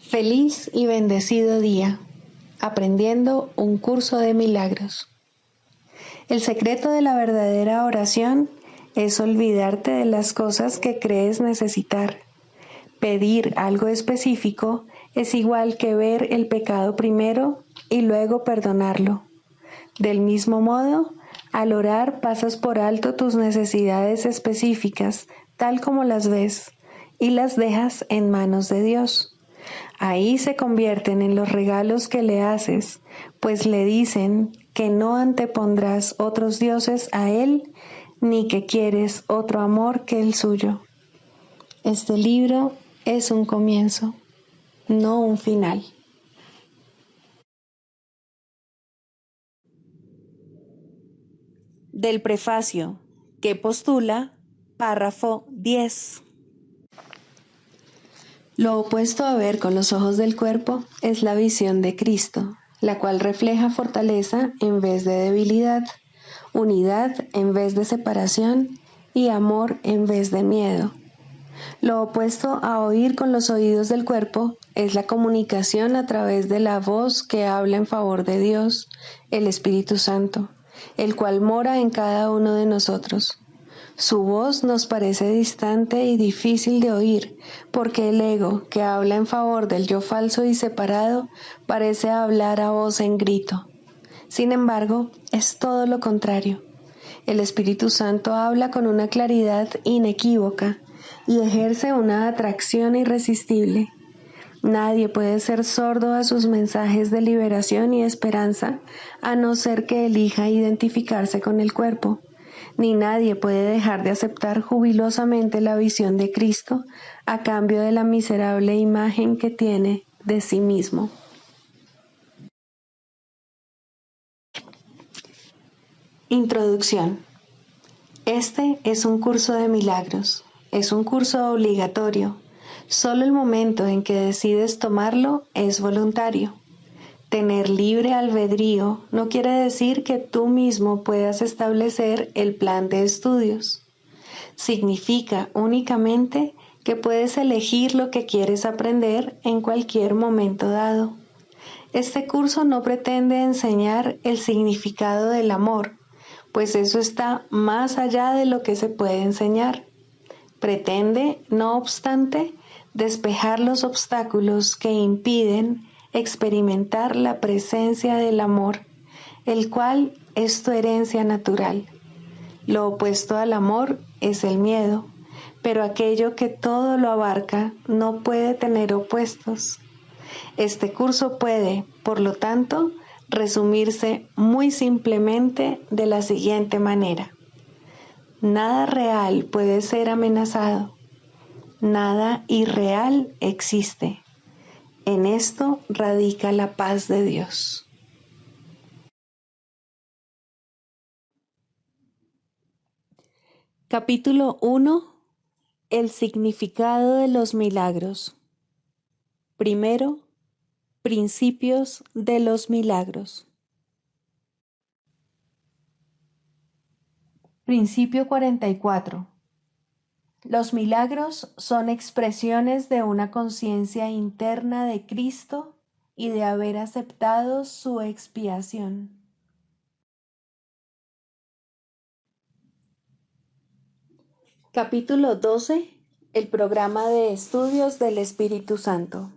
Feliz y bendecido día, aprendiendo un curso de milagros. El secreto de la verdadera oración es olvidarte de las cosas que crees necesitar. Pedir algo específico es igual que ver el pecado primero y luego perdonarlo. Del mismo modo, al orar pasas por alto tus necesidades específicas, tal como las ves, y las dejas en manos de Dios. Ahí se convierten en los regalos que le haces, pues le dicen que no antepondrás otros dioses a Él, ni que quieres otro amor que el suyo. Este libro es un comienzo, no un final. Del prefacio, que postula, párrafo 10. Lo opuesto a ver con los ojos del cuerpo es la visión de Cristo, la cual refleja fortaleza en vez de debilidad, unidad en vez de separación y amor en vez de miedo. Lo opuesto a oír con los oídos del cuerpo es la comunicación a través de la voz que habla en favor de Dios, el Espíritu Santo, el cual mora en cada uno de nosotros. Su voz nos parece distante y difícil de oír, porque el ego, que habla en favor del yo falso y separado, parece hablar a voz en grito. Sin embargo, es todo lo contrario. El Espíritu Santo habla con una claridad inequívoca y ejerce una atracción irresistible. Nadie puede ser sordo a sus mensajes de liberación y esperanza, a no ser que elija identificarse con el cuerpo. Ni nadie puede dejar de aceptar jubilosamente la visión de Cristo a cambio de la miserable imagen que tiene de sí mismo. Introducción. Este es un curso de milagros. Es un curso obligatorio. Solo el momento en que decides tomarlo es voluntario. Tener libre albedrío no quiere decir que tú mismo puedas establecer el plan de estudios. Significa únicamente que puedes elegir lo que quieres aprender en cualquier momento dado. Este curso no pretende enseñar el significado del amor, pues eso está más allá de lo que se puede enseñar. Pretende, no obstante, despejar los obstáculos que impiden experimentar la presencia del amor, el cual es tu herencia natural. Lo opuesto al amor es el miedo, pero aquello que todo lo abarca no puede tener opuestos. Este curso puede, por lo tanto, resumirse muy simplemente de la siguiente manera. Nada real puede ser amenazado. Nada irreal existe. En esto radica la paz de Dios. Capítulo 1. El significado de los milagros. Primero, principios de los milagros. Principio 44. Los milagros son expresiones de una conciencia interna de Cristo y de haber aceptado su expiación. Capítulo 12. El programa de estudios del Espíritu Santo.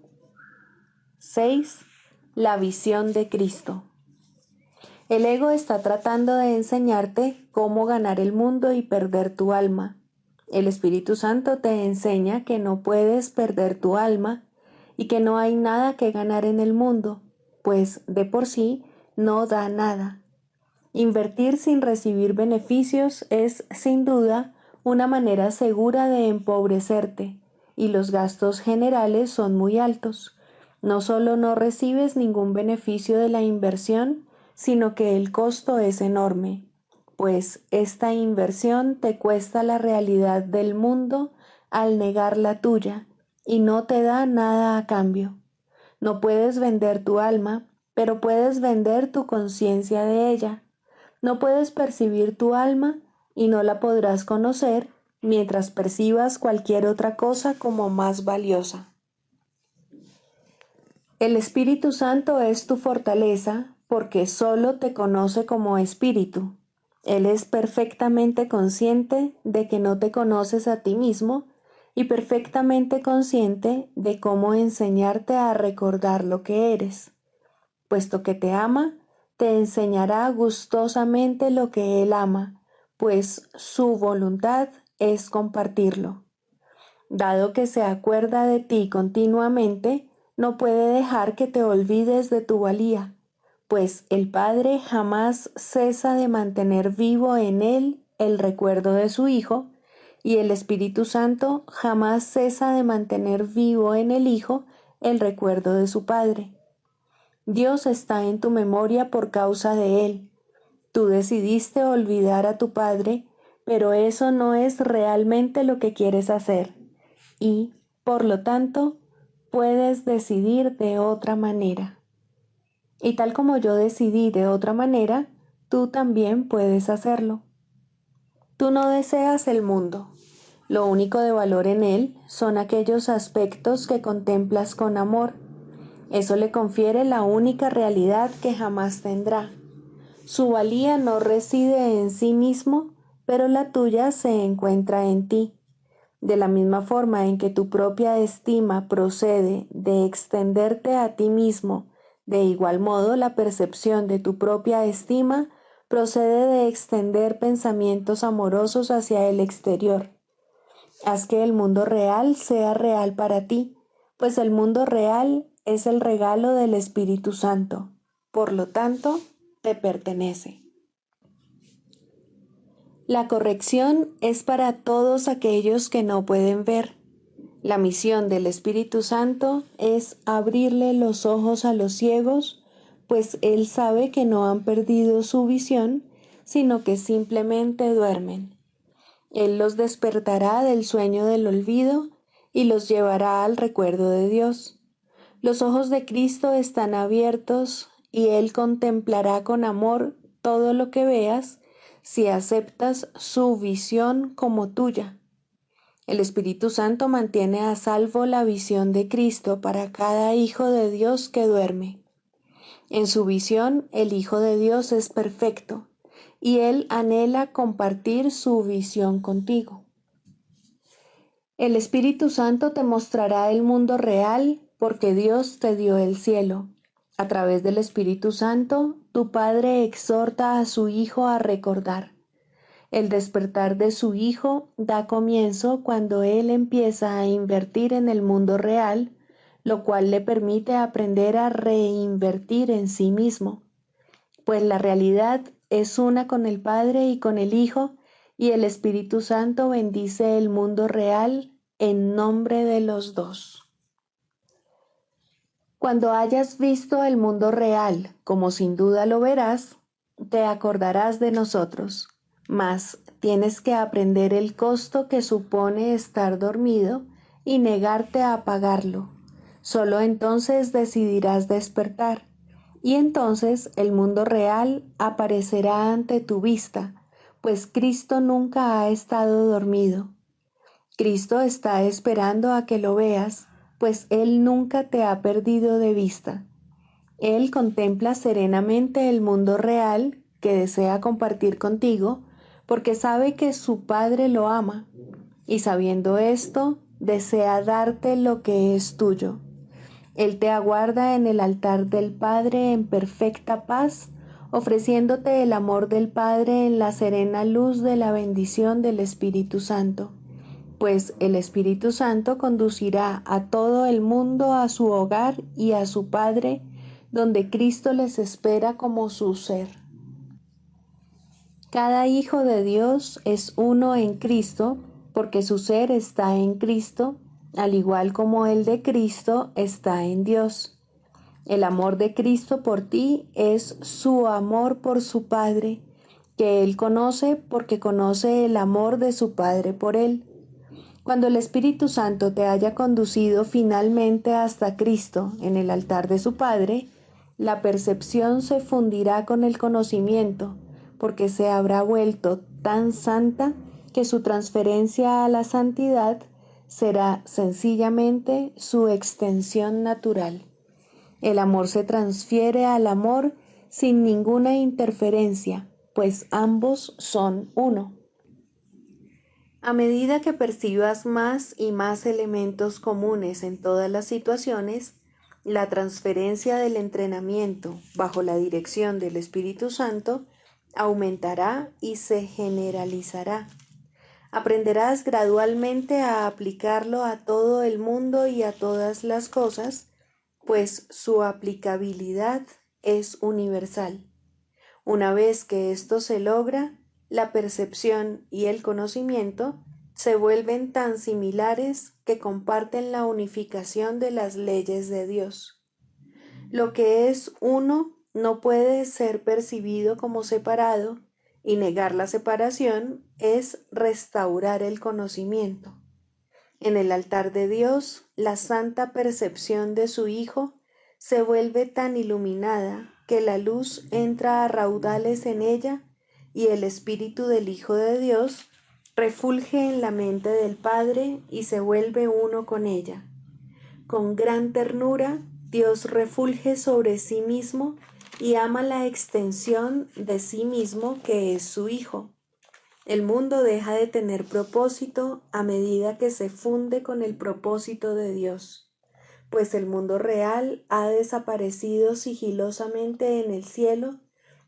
6. La visión de Cristo. El ego está tratando de enseñarte cómo ganar el mundo y perder tu alma. El Espíritu Santo te enseña que no puedes perder tu alma y que no hay nada que ganar en el mundo, pues de por sí no da nada. Invertir sin recibir beneficios es, sin duda, una manera segura de empobrecerte, y los gastos generales son muy altos. No solo no recibes ningún beneficio de la inversión, sino que el costo es enorme, pues esta inversión te cuesta la realidad del mundo al negar la tuya, y no te da nada a cambio. No puedes vender tu alma, pero puedes vender tu conciencia de ella. No puedes percibir tu alma y no la podrás conocer mientras percibas cualquier otra cosa como más valiosa. El Espíritu Santo es tu fortaleza porque solo te conoce como espíritu. Él es perfectamente consciente de que no te conoces a ti mismo y perfectamente consciente de cómo enseñarte a recordar lo que eres. Puesto que te ama, te enseñará gustosamente lo que Él ama, pues su voluntad es compartirlo. Dado que se acuerda de ti continuamente, no puede dejar que te olvides de tu valía, pues el Padre jamás cesa de mantener vivo en Él el recuerdo de su Hijo, y el Espíritu Santo jamás cesa de mantener vivo en el Hijo el recuerdo de su Padre. Dios está en tu memoria por causa de Él. Tú decidiste olvidar a tu Padre, pero eso no es realmente lo que quieres hacer y, por lo tanto, puedes decidir de otra manera. Y tal como yo decidí de otra manera, tú también puedes hacerlo. Tú no deseas el mundo. Lo único de valor en él son aquellos aspectos que contemplas con amor. Eso le confiere la única realidad que jamás tendrá. Su valía no reside en sí mismo, pero la tuya se encuentra en ti. De la misma forma en que tu propia estima procede de extenderte a ti mismo, de igual modo la percepción de tu propia estima procede de extender pensamientos amorosos hacia el exterior. Haz que el mundo real sea real para ti, pues el mundo real es el regalo del Espíritu Santo. Por lo tanto, te pertenece. La corrección es para todos aquellos que no pueden ver. La misión del Espíritu Santo es abrirle los ojos a los ciegos, pues Él sabe que no han perdido su visión, sino que simplemente duermen. Él los despertará del sueño del olvido y los llevará al recuerdo de Dios. Los ojos de Cristo están abiertos y Él contemplará con amor todo lo que veas si aceptas su visión como tuya. El Espíritu Santo mantiene a salvo la visión de Cristo para cada hijo de Dios que duerme. En su visión, el Hijo de Dios es perfecto y Él anhela compartir su visión contigo. El Espíritu Santo te mostrará el mundo real porque Dios te dio el cielo. A través del Espíritu Santo, tu Padre exhorta a su Hijo a recordar. El despertar de su Hijo da comienzo cuando Él empieza a invertir en el mundo real, lo cual le permite aprender a reinvertir en sí mismo, pues la realidad es una con el Padre y con el Hijo, y el Espíritu Santo bendice el mundo real en nombre de los dos. Cuando hayas visto el mundo real, como sin duda lo verás, te acordarás de nosotros. Mas tienes que aprender el costo que supone estar dormido y negarte a pagarlo. Solo entonces decidirás despertar, y entonces el mundo real aparecerá ante tu vista, pues Cristo nunca ha estado dormido. Cristo está esperando a que lo veas, pues Él nunca te ha perdido de vista. Él contempla serenamente el mundo real que desea compartir contigo, porque sabe que su Padre lo ama, y sabiendo esto, desea darte lo que es tuyo. Él te aguarda en el altar del Padre en perfecta paz, ofreciéndote el amor del Padre en la serena luz de la bendición del Espíritu Santo, pues el Espíritu Santo conducirá a todo el mundo a su hogar y a su Padre, donde Cristo les espera como su ser. Cada hijo de Dios es uno en Cristo, porque su ser está en Cristo, al igual como el de Cristo está en Dios. El amor de Cristo por ti es su amor por su Padre, que Él conoce porque conoce el amor de su Padre por Él. Cuando el Espíritu Santo te haya conducido finalmente hasta Cristo en el altar de su Padre, la percepción se fundirá con el conocimiento, porque se habrá vuelto tan santa que su transferencia a la santidad será sencillamente su extensión natural. El amor se transfiere al amor sin ninguna interferencia, pues ambos son uno. A medida que percibas más y más elementos comunes en todas las situaciones, la transferencia del entrenamiento bajo la dirección del Espíritu Santo aumentará y se generalizará. Aprenderás gradualmente a aplicarlo a todo el mundo y a todas las cosas, pues su aplicabilidad es universal. Una vez que esto se logra, la percepción y el conocimiento se vuelven tan similares que comparten la unificación de las leyes de Dios. Lo que es uno no puede ser percibido como separado, y negar la separación es restaurar el conocimiento. En el altar de Dios, la santa percepción de su Hijo se vuelve tan iluminada que la luz entra a raudales en ella y el Espíritu del Hijo de Dios refulge en la mente del Padre y se vuelve uno con ella. Con gran ternura, Dios refulge sobre sí mismo y ama la extensión de sí mismo que es su Hijo. El mundo deja de tener propósito a medida que se funde con el propósito de Dios, pues el mundo real ha desaparecido sigilosamente en el cielo,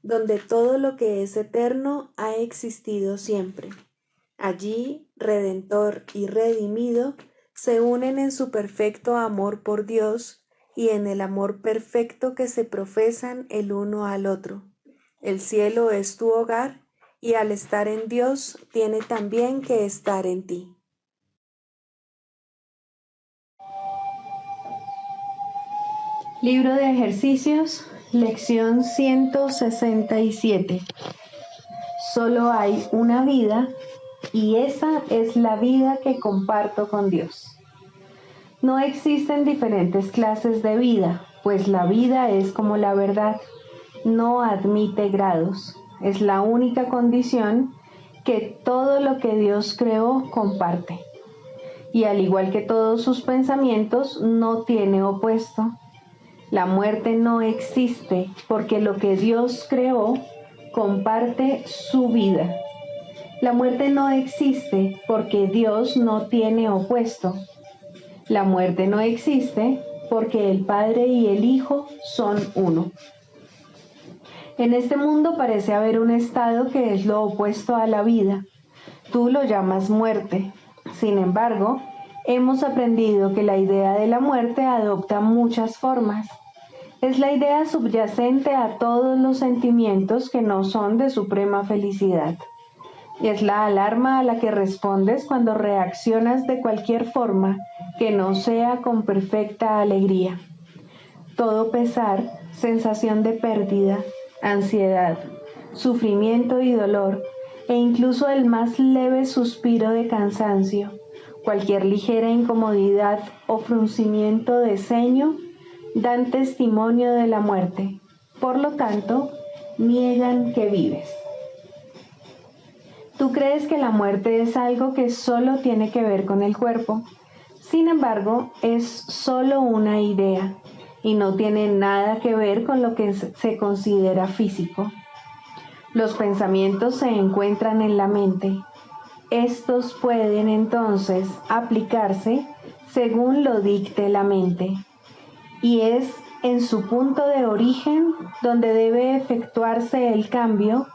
donde todo lo que es eterno ha existido siempre. Allí, Redentor y Redimido se unen en su perfecto amor por Dios y en el amor perfecto que se profesan el uno al otro. El cielo es tu hogar y al estar en Dios tiene también que estar en ti. Libro de ejercicios, lección 167. Solo hay una vida y esa es la vida que comparto con Dios. No existen diferentes clases de vida, pues la vida es como la verdad, no admite grados. Es la única condición que todo lo que Dios creó comparte. Y al igual que todos sus pensamientos, no tiene opuesto. La muerte no existe porque lo que Dios creó comparte su vida. La muerte no existe porque Dios no tiene opuesto. La muerte no existe porque el Padre y el Hijo son uno. En este mundo parece haber un estado que es lo opuesto a la vida. Tú lo llamas muerte. Sin embargo, hemos aprendido que la idea de la muerte adopta muchas formas. Es la idea subyacente a todos los sentimientos que no son de suprema felicidad. Es la alarma a la que respondes cuando reaccionas de cualquier forma que no sea con perfecta alegría. Todo pesar, sensación de pérdida, ansiedad, sufrimiento y dolor, e incluso el más leve suspiro de cansancio, cualquier ligera incomodidad o fruncimiento de ceño, dan testimonio de la muerte. Por lo tanto, niegan que vives. Tú crees que la muerte es algo que solo tiene que ver con el cuerpo. Sin embargo, es solo una idea y no tiene nada que ver con lo que se considera físico. Los pensamientos se encuentran en la mente. Estos pueden entonces aplicarse según lo dicte la mente, y es en su punto de origen donde debe efectuarse el cambio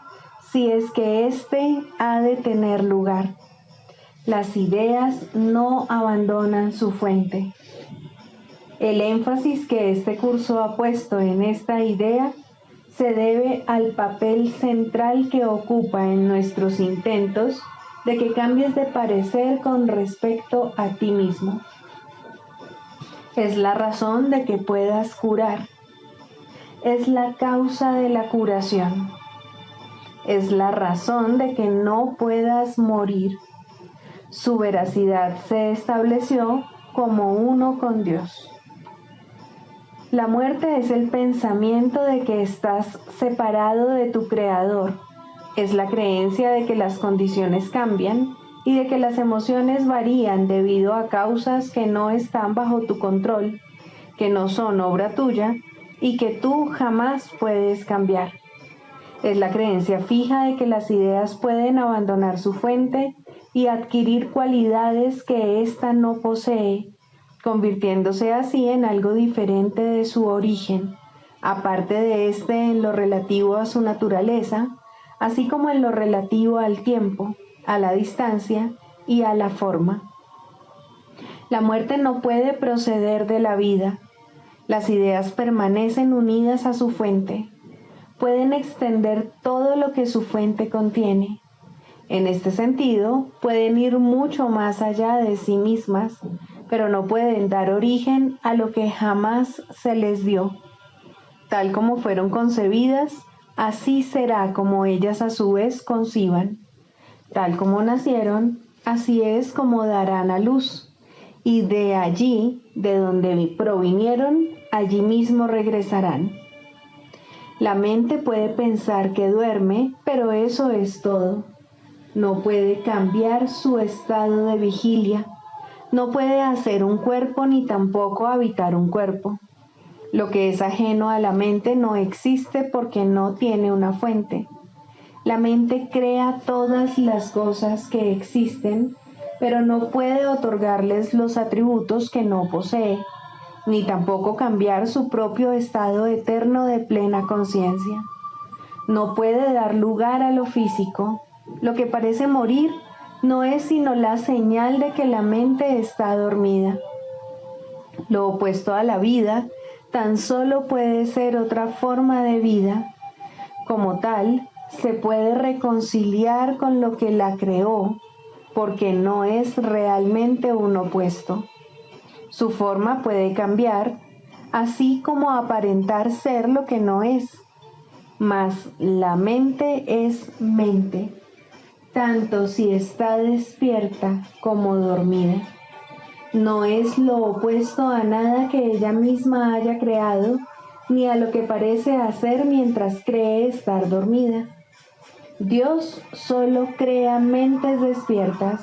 si es que éste ha de tener lugar. Las ideas no abandonan su fuente. El énfasis que este curso ha puesto en esta idea se debe al papel central que ocupa en nuestros intentos de que cambies de parecer con respecto a ti mismo. Es la razón de que puedas curar. Es la causa de la curación. Es la razón de que no puedas morir. Su veracidad se estableció como uno con Dios. La muerte es el pensamiento de que estás separado de tu Creador. Es la creencia de que las condiciones cambian y de que las emociones varían debido a causas que no están bajo tu control, que no son obra tuya y que tú jamás puedes cambiar. Es la creencia fija de que las ideas pueden abandonar su fuente y adquirir cualidades que ésta no posee, convirtiéndose así en algo diferente de su origen, aparte de este en lo relativo a su naturaleza, así como en lo relativo al tiempo, a la distancia y a la forma. La muerte no puede proceder de la vida. Las ideas permanecen unidas a su fuente. Pueden extender todo lo que su fuente contiene. En este sentido, pueden ir mucho más allá de sí mismas, pero no pueden dar origen a lo que jamás se les dio. Tal como fueron concebidas, así será como ellas a su vez conciban. Tal como nacieron, así es como darán a luz. Y de allí, de donde provinieron, allí mismo regresarán. La mente puede pensar que duerme, pero eso es todo. No puede cambiar su estado de vigilia. No puede hacer un cuerpo ni tampoco habitar un cuerpo. Lo que es ajeno a la mente no existe porque no tiene una fuente. La mente crea todas las cosas que existen, pero no puede otorgarles los atributos que no posee, ni tampoco cambiar su propio estado eterno de plena conciencia. No puede dar lugar a lo físico. Lo que parece morir no es sino la señal de que la mente está dormida. Lo opuesto a la vida tan solo puede ser otra forma de vida. Como tal, se puede reconciliar con lo que la creó, porque no es realmente un opuesto. Su forma puede cambiar, así como aparentar ser lo que no es. Mas la mente es mente, tanto si está despierta como dormida. No es lo opuesto a nada que ella misma haya creado, ni a lo que parece hacer mientras cree estar dormida. Dios solo crea mentes despiertas.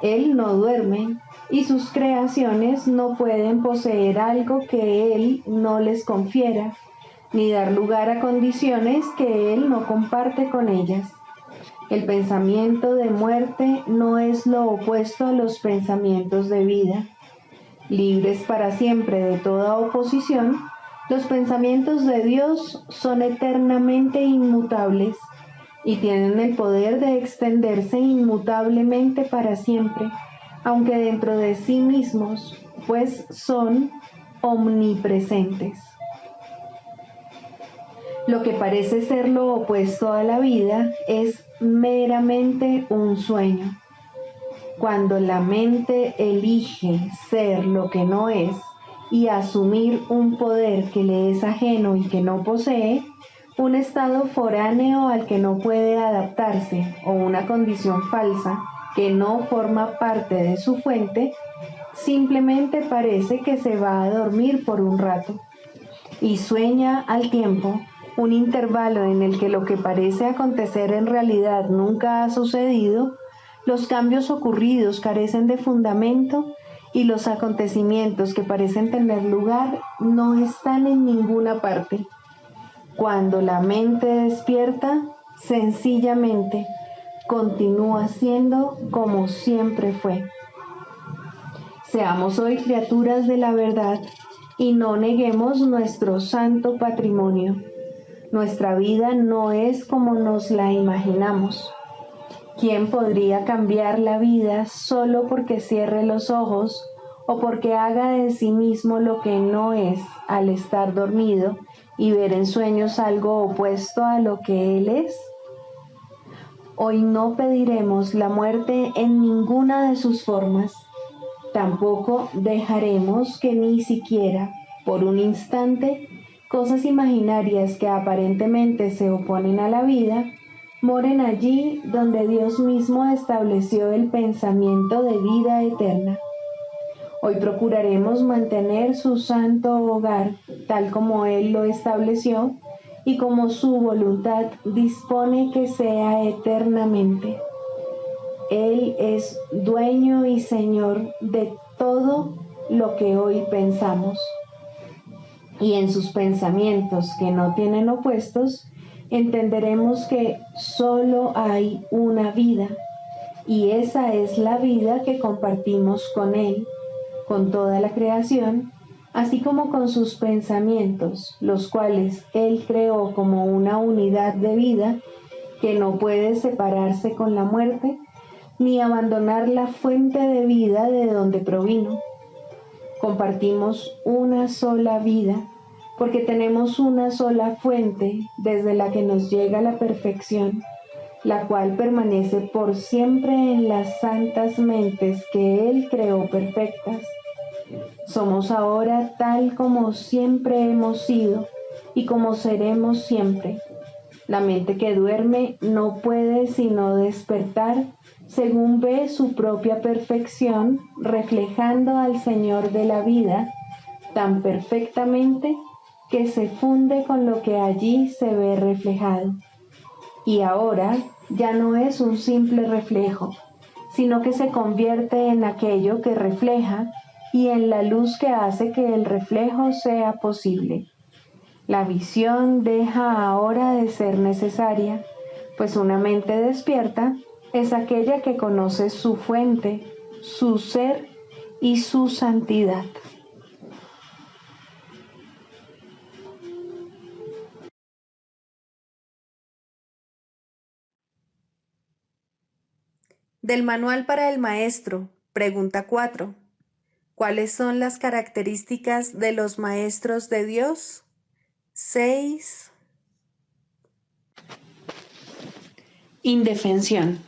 Él no duerme, y sus creaciones no pueden poseer algo que Él no les confiera, ni dar lugar a condiciones que Él no comparte con ellas. El pensamiento de muerte no es lo opuesto a los pensamientos de vida. Libres para siempre de toda oposición, los pensamientos de Dios son eternamente inmutables y tienen el poder de extenderse inmutablemente para siempre, aunque dentro de sí mismos, pues son omnipresentes. Lo que parece ser lo opuesto a la vida es meramente un sueño. Cuando la mente elige ser lo que no es y asumir un poder que le es ajeno y que no posee, un estado foráneo al que no puede adaptarse o una condición falsa que no forma parte de su fuente, simplemente parece que se va a dormir por un rato y sueña al tiempo un intervalo en el que lo que parece acontecer en realidad nunca ha sucedido. Los cambios ocurridos carecen de fundamento y los acontecimientos que parecen tener lugar no están en ninguna parte. Cuando la mente despierta, sencillamente continúa siendo como siempre fue. Seamos hoy criaturas de la verdad y no neguemos nuestro santo patrimonio. Nuestra vida no es como nos la imaginamos. ¿Quién podría cambiar la vida solo porque cierre los ojos o porque haga de sí mismo lo que no es al estar dormido y ver en sueños algo opuesto a lo que él es? Hoy no pediremos la muerte en ninguna de sus formas. Tampoco dejaremos que ni siquiera, por un instante, cosas imaginarias que aparentemente se oponen a la vida, moren allí donde Dios mismo estableció el pensamiento de vida eterna. Hoy procuraremos mantener su santo hogar tal como Él lo estableció y como su voluntad dispone que sea eternamente. Él es dueño y señor de todo lo que hoy pensamos. y en sus pensamientos que no tienen opuestos, entenderemos que solo hay una vida, y esa es la vida que compartimos con Él, con toda la creación, así como con sus pensamientos, los cuales Él creó como una unidad de vida que no puede separarse con la muerte, ni abandonar la fuente de vida de donde provino. Compartimos una sola vida, porque tenemos una sola fuente desde la que nos llega la perfección, la cual permanece por siempre en las santas mentes que Él creó perfectas. Somos ahora tal como siempre hemos sido y como seremos siempre. La mente que duerme no puede sino despertar según ve su propia perfección reflejando al Señor de la vida tan perfectamente que se funde con lo que allí se ve reflejado. Y ahora ya no es un simple reflejo, sino que se convierte en aquello que refleja y en la luz que hace que el reflejo sea posible. La visión deja ahora de ser necesaria, pues una mente despierta es aquella que conoce su fuente, su ser y su santidad. Del Manual para el Maestro, pregunta 4. ¿Cuáles son las características de los maestros de Dios? 6. Indefensión.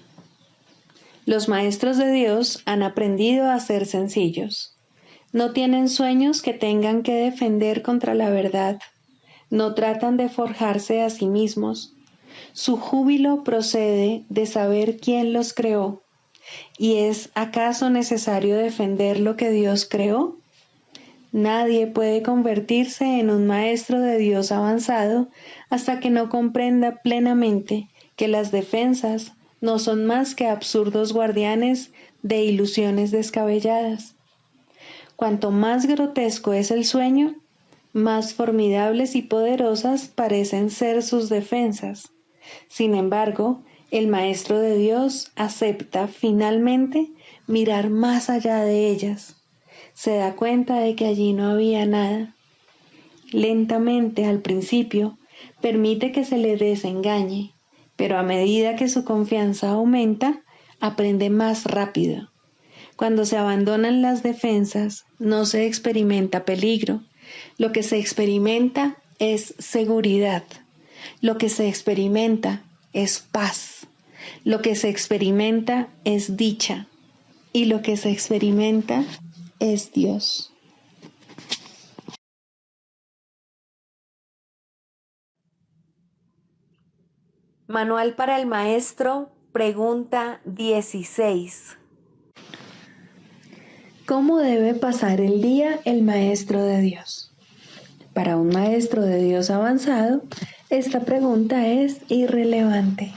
Los maestros de Dios han aprendido a ser sencillos. No tienen sueños que tengan que defender contra la verdad. No tratan de forjarse a sí mismos. Su júbilo procede de saber quién los creó. ¿Y es acaso necesario defender lo que Dios creó? Nadie puede convertirse en un maestro de Dios avanzado hasta que no comprenda plenamente que las defensas no son más que absurdos guardianes de ilusiones descabelladas. Cuanto más grotesco es el sueño, más formidables y poderosas parecen ser sus defensas. Sin embargo, el Maestro de Dios acepta finalmente mirar más allá de ellas. Se da cuenta de que allí no había nada. Lentamente, al principio, permite que se le desengañe, pero a medida que su confianza aumenta, aprende más rápido. Cuando se abandonan las defensas, no se experimenta peligro. Lo que se experimenta es seguridad. Lo que se experimenta es paz. Lo que se experimenta es dicha. Y lo que se experimenta es Dios. Manual para el Maestro, pregunta 16. ¿Cómo debe pasar el día el maestro de Dios? Para un maestro de Dios avanzado, esta pregunta es irrelevante.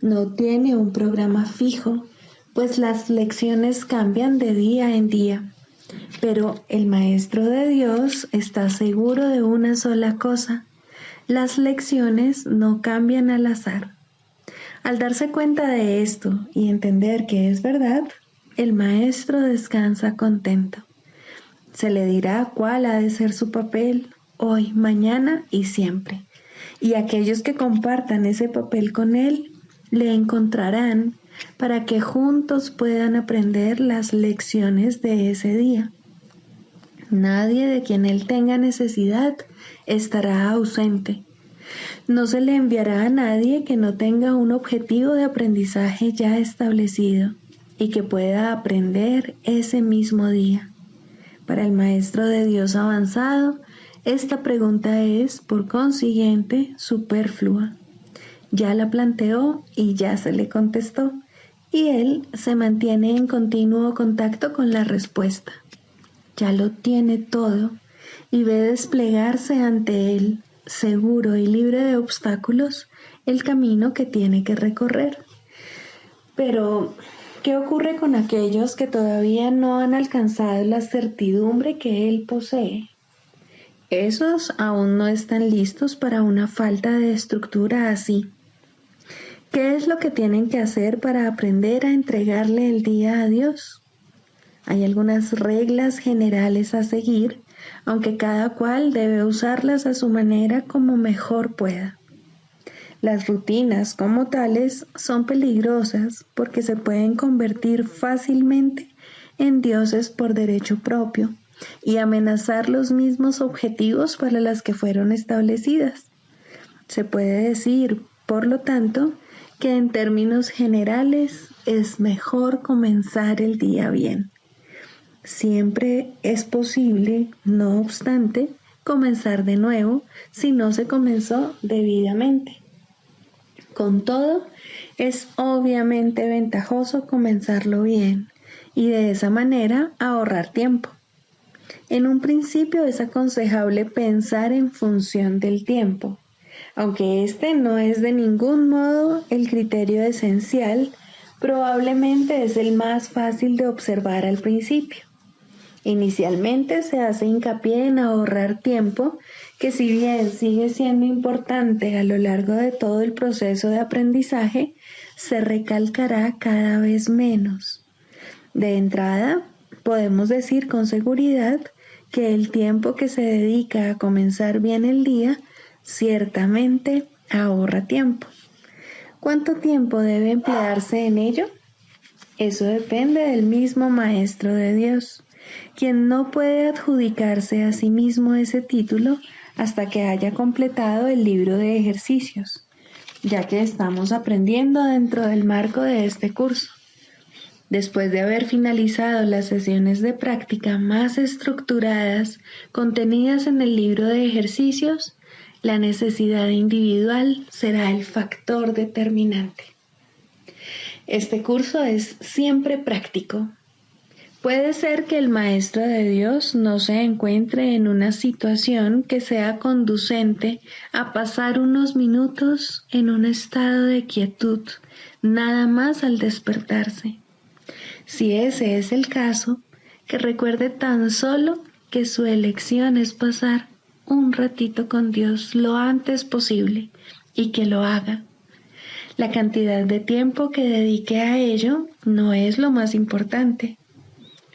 No tiene un programa fijo, pues las lecciones cambian de día en día. Pero el maestro de Dios está seguro de una sola cosa: las lecciones no cambian al azar. Al darse cuenta de esto y entender que es verdad, el maestro descansa contento. Se le dirá cuál ha de ser su papel hoy, mañana y siempre. Y aquellos que compartan ese papel con él le encontrarán para que juntos puedan aprender las lecciones de ese día. Nadie de quien él tenga necesidad estará ausente. No se le enviará a nadie que no tenga un objetivo de aprendizaje ya establecido y que pueda aprender ese mismo día. Para el maestro de Dios avanzado, esta pregunta es, por consiguiente, superflua. Ya la planteó y ya se le contestó, y él se mantiene en continuo contacto con la respuesta. Ya lo tiene todo y ve desplegarse ante él, seguro y libre de obstáculos, el camino que tiene que recorrer. Pero, ¿qué ocurre con aquellos que todavía no han alcanzado la certidumbre que él posee? Esos aún no están listos para una falta de estructura así. ¿Qué es lo que tienen que hacer para aprender a entregarle el día a Dios? Hay algunas reglas generales a seguir, aunque cada cual debe usarlas a su manera como mejor pueda. Las rutinas como tales son peligrosas porque se pueden convertir fácilmente en dioses por derecho propio y amenazar los mismos objetivos para los que fueron establecidas. Se puede decir, por lo tanto, que en términos generales es mejor comenzar el día bien. Siempre es posible, no obstante, comenzar de nuevo si no se comenzó debidamente. Con todo, es obviamente ventajoso comenzarlo bien y de esa manera ahorrar tiempo. En un principio es aconsejable pensar en función del tiempo, aunque este no es de ningún modo el criterio esencial, probablemente es el más fácil de observar al principio. Inicialmente se hace hincapié en ahorrar tiempo, que si bien sigue siendo importante a lo largo de todo el proceso de aprendizaje, se recalcará cada vez menos. De entrada, podemos decir con seguridad que el tiempo que se dedica a comenzar bien el día ciertamente ahorra tiempo. ¿Cuánto tiempo debe emplearse en ello? Eso depende del mismo Maestro de Dios, quien no puede adjudicarse a sí mismo ese título hasta que haya completado el libro de ejercicios, ya que estamos aprendiendo dentro del marco de este curso. Después de haber finalizado las sesiones de práctica más estructuradas contenidas en el libro de ejercicios, la necesidad individual será el factor determinante. Este curso es siempre práctico. Puede ser que el Maestro de Dios no se encuentre en una situación que sea conducente a pasar unos minutos en un estado de quietud, nada más al despertarse. Si ese es el caso, que recuerde tan solo que su elección es pasar un ratito con Dios lo antes posible y que lo haga. La cantidad de tiempo que dedique a ello no es lo más importante.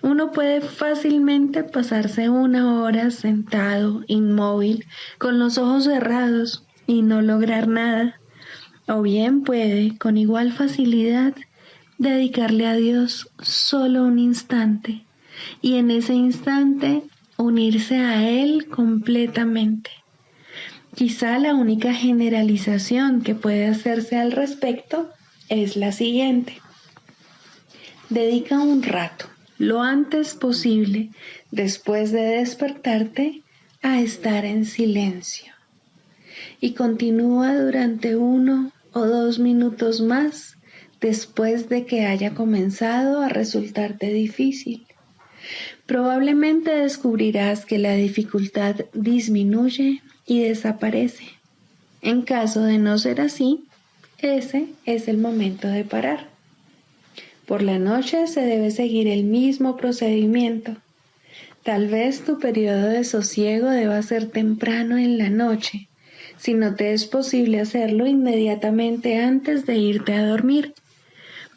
Uno puede fácilmente pasarse 1 hora sentado, inmóvil, con los ojos cerrados y no lograr nada. O bien puede, con igual facilidad, dedicarle a Dios solo un instante y en ese instante unirse a Él completamente. Quizá la única generalización que puede hacerse al respecto es la siguiente. Dedica un rato, lo antes posible, después de despertarte, a estar en silencio. Y continúa durante 1 o 2 minutos más después de que haya comenzado a resultarte difícil. Probablemente descubrirás que la dificultad disminuye y desaparece. En caso de no ser así, ese es el momento de parar. Por la noche se debe seguir el mismo procedimiento. Tal vez tu periodo de sosiego deba ser temprano en la noche, si no te es posible hacerlo inmediatamente antes de irte a dormir.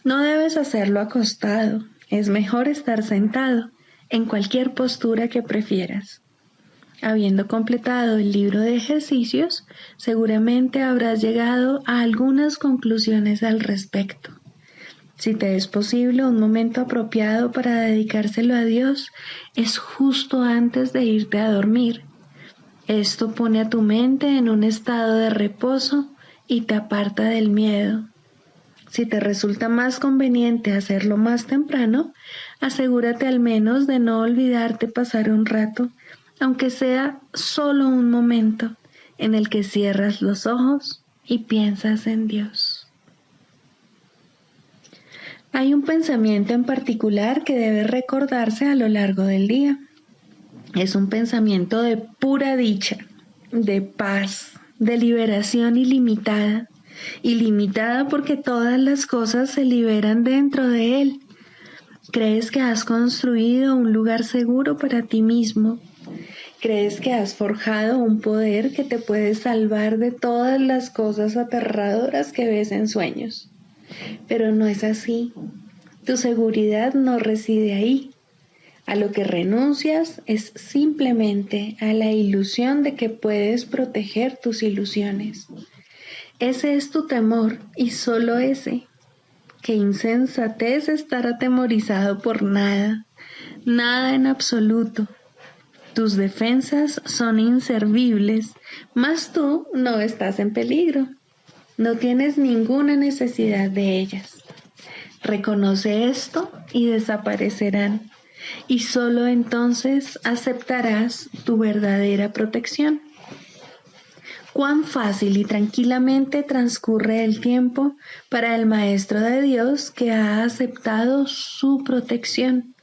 No debes hacerlo acostado, es mejor estar sentado, en cualquier postura que prefieras. Habiendo completado el libro de ejercicios, seguramente habrás llegado a algunas conclusiones al respecto. Si te es posible, un momento apropiado para dedicárselo a Dios es justo antes de irte a dormir. Esto pone a tu mente en un estado de reposo y te aparta del miedo. Si te resulta más conveniente hacerlo más temprano, asegúrate al menos de no olvidarte pasar un rato, aunque sea solo un momento, en el que cierras los ojos y piensas en Dios. Hay un pensamiento en particular que debe recordarse a lo largo del día. Es un pensamiento de pura dicha, de paz, de liberación ilimitada. Ilimitada porque todas las cosas se liberan dentro de él. Crees que has construido un lugar seguro para ti mismo, Crees que has forjado un poder que te puede salvar de todas las cosas aterradoras que ves en sueños. Pero no es así. Tu seguridad no reside ahí. A lo que renuncias es simplemente a la ilusión de que puedes proteger tus ilusiones. Ese es tu temor y solo ese. Qué insensatez estar atemorizado por nada, nada en absoluto. Tus defensas son inservibles, mas tú no estás en peligro. No tienes ninguna necesidad de ellas. Reconoce esto y desaparecerán, y solo entonces aceptarás tu verdadera protección. Cuán fácil y tranquilamente transcurre el tiempo para el Maestro de Dios que ha aceptado su protección.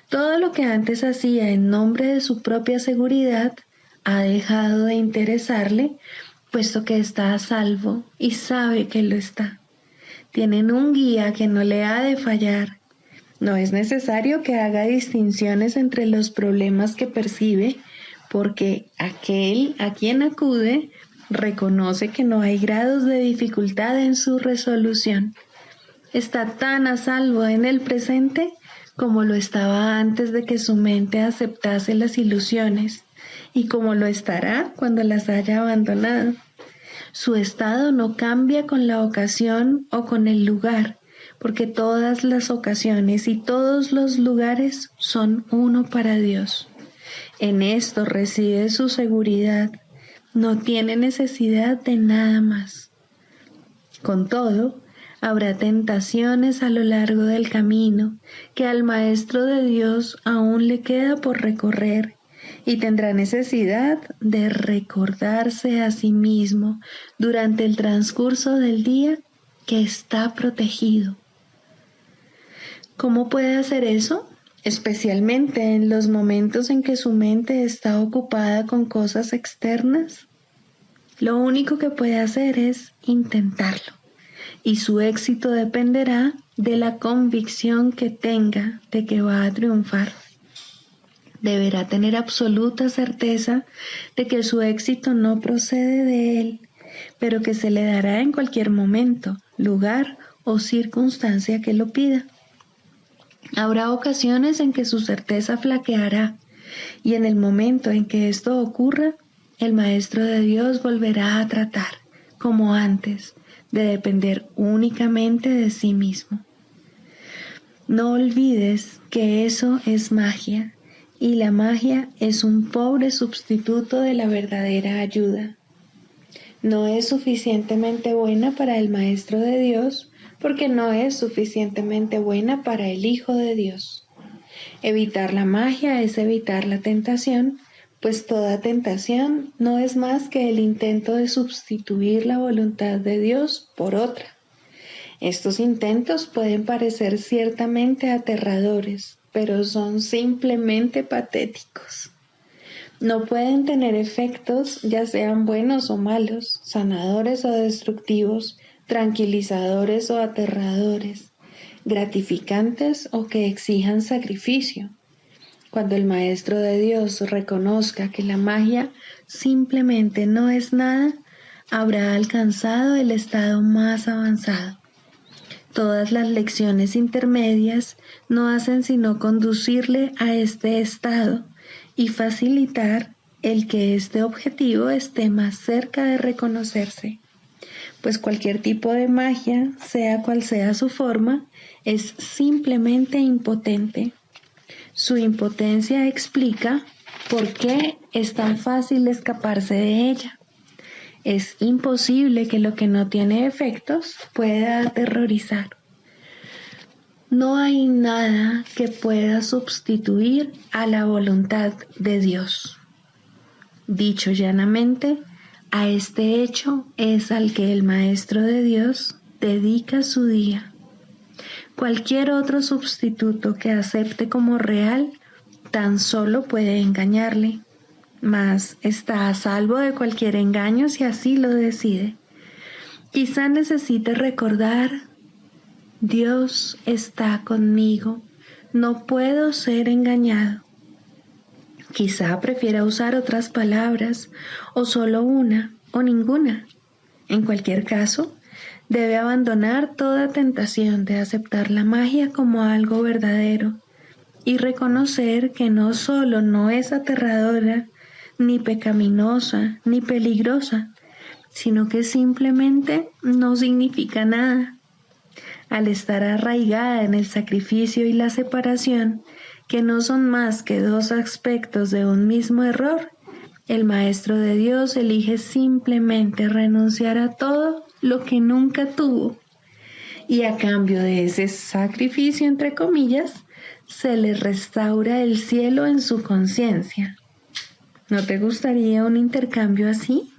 Todo lo que antes hacía en nombre de su propia seguridad ha dejado de interesarle, puesto que está a salvo y sabe que lo está. Tienen un guía que no le ha de fallar. No es necesario que haga distinciones entre los problemas que percibe, porque aquel a quien acude reconoce que no hay grados de dificultad en su resolución. Está tan a salvo en el presente como lo estaba antes de que su mente aceptase las ilusiones, y como lo estará cuando las haya abandonado. Su estado no cambia con la ocasión o con el lugar, porque todas las ocasiones y todos los lugares son uno para Dios. En esto reside su seguridad. No tiene necesidad de nada más. Con todo, habrá tentaciones a lo largo del camino que al Maestro de Dios aún le queda por recorrer, y tendrá necesidad de recordarse a sí mismo durante el transcurso del día que está protegido. ¿Cómo puede hacer eso? Especialmente en los momentos en que su mente está ocupada con cosas externas. Lo único que puede hacer es intentarlo, y su éxito dependerá de la convicción que tenga de que va a triunfar. Deberá tener absoluta certeza de que su éxito no procede de él, pero que se le dará en cualquier momento, lugar o circunstancia que lo pida. Habrá ocasiones en que su certeza flaqueará, y en el momento en que esto ocurra, el Maestro de Dios volverá a tratar, como antes, de depender únicamente de sí mismo. No olvides que eso es magia, y la magia es un pobre sustituto de la verdadera ayuda. No es suficientemente buena para el Maestro de Dios, porque no es suficientemente buena para el Hijo de Dios. Evitar la magia es evitar la tentación, pues toda tentación no es más que el intento de sustituir la voluntad de Dios por otra. Estos intentos pueden parecer ciertamente aterradores, pero son simplemente patéticos. No pueden tener efectos, ya sean buenos o malos, sanadores o destructivos, tranquilizadores o aterradores, gratificantes o que exijan sacrificio. Cuando el Maestro de Dios reconozca que la magia simplemente no es nada, habrá alcanzado el estado más avanzado. Todas las lecciones intermedias no hacen sino conducirle a este estado y facilitar el que este objetivo esté más cerca de reconocerse, pues cualquier tipo de magia, sea cual sea su forma, es simplemente impotente. Su impotencia explica por qué es tan fácil escaparse de ella. Es imposible que lo que no tiene efectos pueda aterrorizar. No hay nada que pueda sustituir a la voluntad de Dios. Dicho llanamente, a este hecho es al que el Maestro de Dios dedica su día. Cualquier otro sustituto que acepte como real tan solo puede engañarle, mas está a salvo de cualquier engaño si así lo decide. Quizá necesite recordar: Dios está conmigo, no puedo ser engañado. Quizá prefiera usar otras palabras, o solo una, o ninguna. En cualquier caso, debe abandonar toda tentación de aceptar la magia como algo verdadero y reconocer que no solo no es aterradora, ni pecaminosa, ni peligrosa, sino que simplemente no significa nada. Al estar arraigada en el sacrificio y la separación, que no son más que dos aspectos de un mismo error, el Maestro de Dios elige simplemente renunciar a todo lo que nunca tuvo, y a cambio de ese sacrificio, entre comillas, se le restaura el cielo en su conciencia. ¿No te gustaría un intercambio así?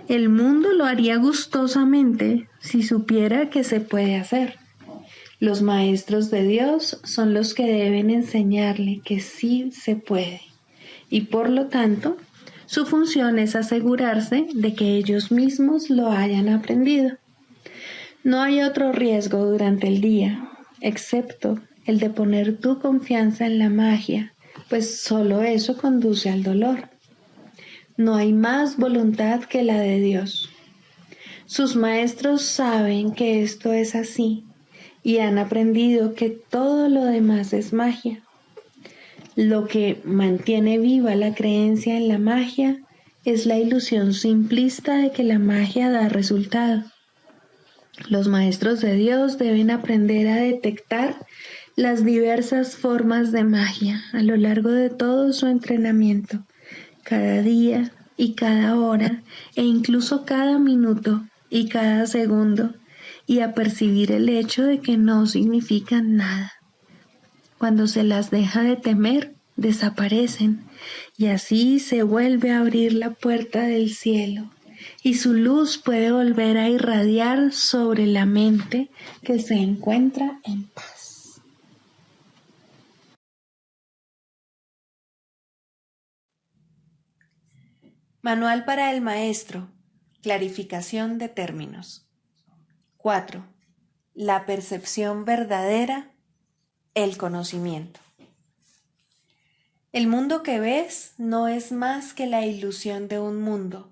El mundo lo haría gustosamente si supiera que se puede hacer. Los maestros de Dios son los que deben enseñarle que sí se puede, y por lo tanto, su función es asegurarse de que ellos mismos lo hayan aprendido. No hay otro riesgo durante el día, excepto el de poner tu confianza en la magia, pues solo eso conduce al dolor. No hay más voluntad que la de Dios. Sus maestros saben que esto es así y han aprendido que todo lo demás es magia. Lo que mantiene viva la creencia en la magia es la ilusión simplista de que la magia da resultado. Los maestros de Dios deben aprender a detectar las diversas formas de magia a lo largo de todo su entrenamiento, cada día y cada hora, e incluso cada minuto y cada segundo, y a percibir el hecho de que no significan nada. Cuando se las deja de temer, desaparecen, y así se vuelve a abrir la puerta del cielo, y su luz puede volver a irradiar sobre la mente que se encuentra en paz. Manual para el maestro. Clarificación de términos. 4. La percepción verdadera, el conocimiento. El mundo que ves no es más que la ilusión de un mundo.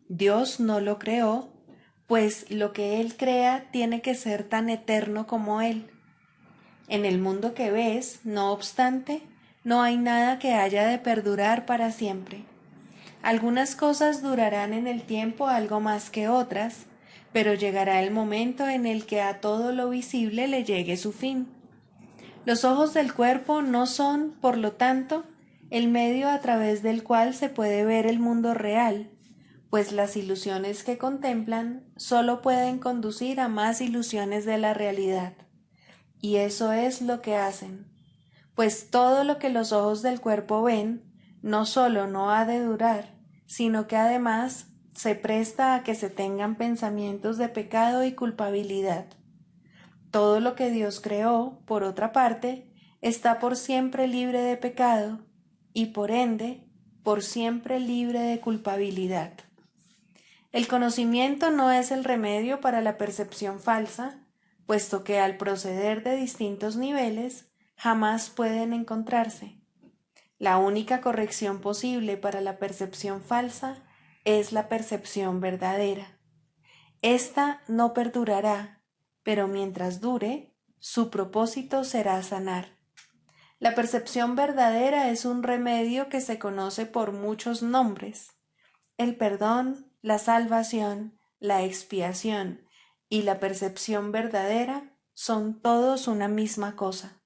Dios no lo creó, pues lo que Él crea tiene que ser tan eterno como Él. En el mundo que ves, no obstante, no hay nada que haya de perdurar para siempre. Algunas cosas durarán en el tiempo algo más que otras, pero llegará el momento en el que a todo lo visible le llegue su fin. Los ojos del cuerpo no son, por lo tanto, el medio a través del cual se puede ver el mundo real, pues las ilusiones que contemplan solo pueden conducir a más ilusiones de la realidad. Y eso es lo que hacen, pues todo lo que los ojos del cuerpo ven no solo no ha de durar, sino que además se presta a que se tengan pensamientos de pecado y culpabilidad. Todo lo que Dios creó, por otra parte, está por siempre libre de pecado y por ende, por siempre libre de culpabilidad. El conocimiento no es el remedio para la percepción falsa, puesto que al proceder de distintos niveles jamás pueden encontrarse. La única corrección posible para la percepción falsa es la percepción verdadera. Esta no perdurará, pero mientras dure, su propósito será sanar. La percepción verdadera es un remedio que se conoce por muchos nombres. El perdón, la salvación, la expiación y la percepción verdadera son todos una misma cosa.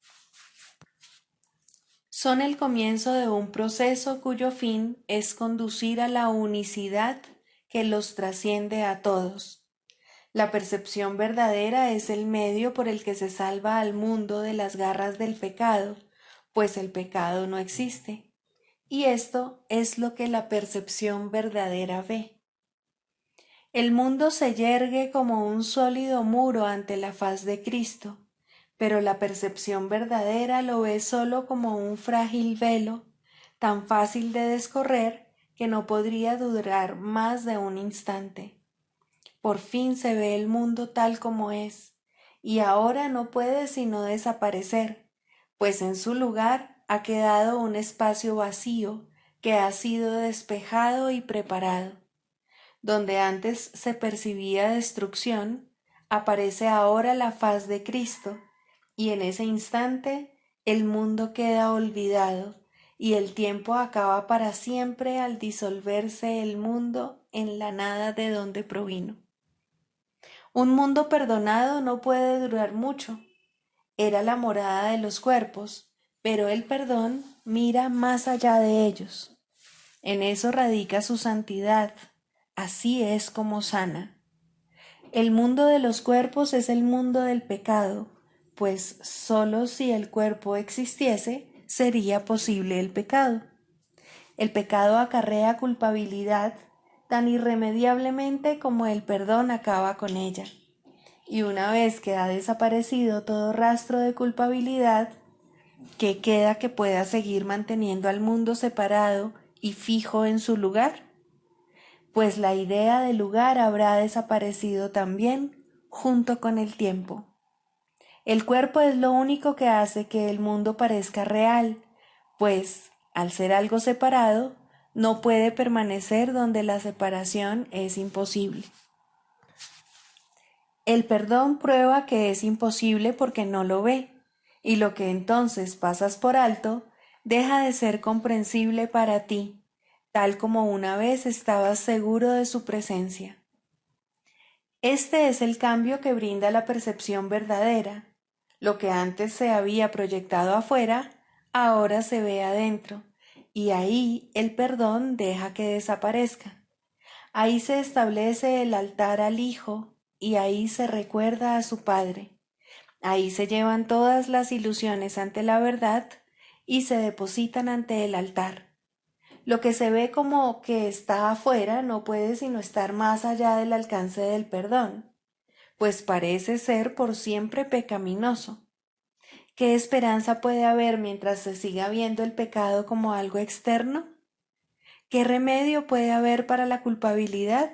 Son el comienzo de un proceso cuyo fin es conducir a la unicidad que los trasciende a todos. La percepción verdadera es el medio por el que se salva al mundo de las garras del pecado, pues el pecado no existe. Y esto es lo que la percepción verdadera ve. El mundo se yergue como un sólido muro ante la faz de Cristo, pero la percepción verdadera lo ve solo como un frágil velo, tan fácil de descorrer que no podría durar más de un instante. Por fin se ve el mundo tal como es, y ahora no puede sino desaparecer, pues en su lugar ha quedado un espacio vacío que ha sido despejado y preparado. Donde antes se percibía destrucción, aparece ahora la faz de Cristo, y en ese instante el mundo queda olvidado y el tiempo acaba para siempre al disolverse el mundo en la nada de donde provino. Un mundo perdonado no puede durar mucho. Era la morada de los cuerpos, pero el perdón mira más allá de ellos. En eso radica su santidad. Así es como sana. El mundo de los cuerpos es el mundo del pecado, pues sólo si el cuerpo existiese sería posible el pecado. El pecado acarrea culpabilidad tan irremediablemente como el perdón acaba con ella. Y una vez que ha desaparecido todo rastro de culpabilidad, ¿qué queda que pueda seguir manteniendo al mundo separado y fijo en su lugar? Pues la idea de lugar habrá desaparecido también junto con el tiempo. El cuerpo es lo único que hace que el mundo parezca real, pues, al ser algo separado, no puede permanecer donde la separación es imposible. El perdón prueba que es imposible porque no lo ve, y lo que entonces pasas por alto deja de ser comprensible para ti, tal como una vez estabas seguro de su presencia. Este es el cambio que brinda la percepción verdadera. Lo que antes se había proyectado afuera, ahora se ve adentro, y ahí el perdón deja que desaparezca. Ahí se establece el altar al Hijo, y ahí se recuerda a su Padre. Ahí se llevan todas las ilusiones ante la verdad y se depositan ante el altar. Lo que se ve como que está afuera no puede sino estar más allá del alcance del perdón, pues parece ser por siempre pecaminoso. ¿Qué esperanza puede haber mientras se siga viendo el pecado como algo externo? ¿Qué remedio puede haber para la culpabilidad?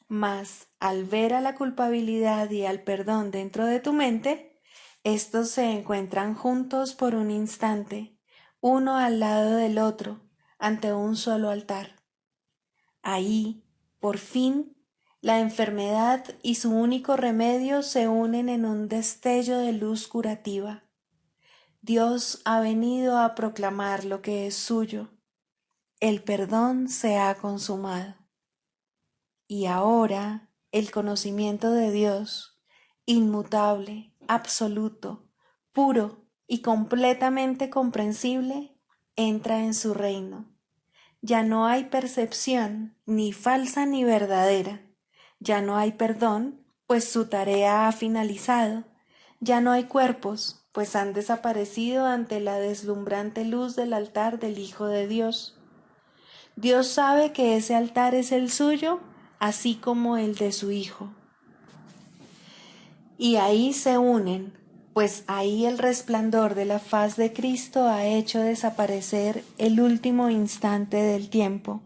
Mas, al ver a la culpabilidad y al perdón dentro de tu mente, estos se encuentran juntos por un instante, uno al lado del otro, ante un solo altar. Ahí, por fin, la enfermedad y su único remedio se unen en un destello de luz curativa. Dios ha venido a proclamar lo que es suyo. El perdón se ha consumado. Y ahora el conocimiento de Dios, inmutable, absoluto, puro y completamente comprensible, entra en su reino. Ya no hay percepción, ni falsa ni verdadera. Ya no hay perdón, pues su tarea ha finalizado. Ya no hay cuerpos, pues han desaparecido ante la deslumbrante luz del altar del Hijo de Dios. Dios sabe que ese altar es el suyo, así como el de su Hijo. Y ahí se unen, pues ahí el resplandor de la faz de Cristo ha hecho desaparecer el último instante del tiempo,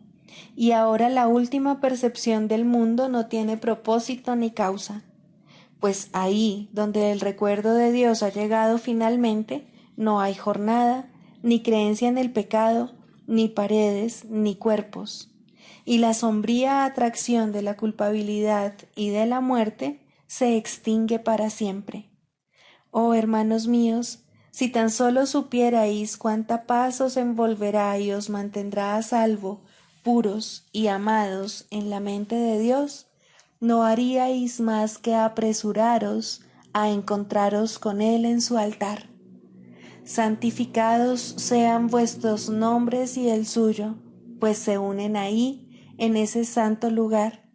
y ahora la última percepción del mundo no tiene propósito ni causa, pues ahí donde el recuerdo de Dios ha llegado finalmente, no hay jornada, ni creencia en el pecado, ni paredes, ni cuerpos. Y la sombría atracción de la culpabilidad y de la muerte se extingue para siempre. Oh hermanos míos, si tan solo supierais cuánta paz os envolverá y os mantendrá a salvo, puros y amados en la mente de Dios, no haríais más que apresuraros a encontraros con Él en su altar. Santificados sean vuestros nombres y el suyo, pues se unen ahí, en ese santo lugar.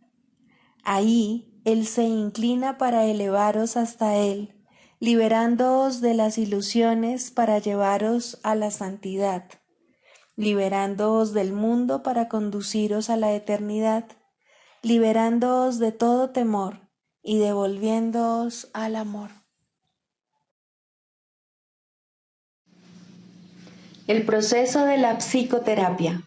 Ahí Él se inclina para elevaros hasta Él, liberándoos de las ilusiones para llevaros a la santidad, liberándoos del mundo para conduciros a la eternidad, liberándoos de todo temor y devolviéndoos al amor. El proceso de la psicoterapia.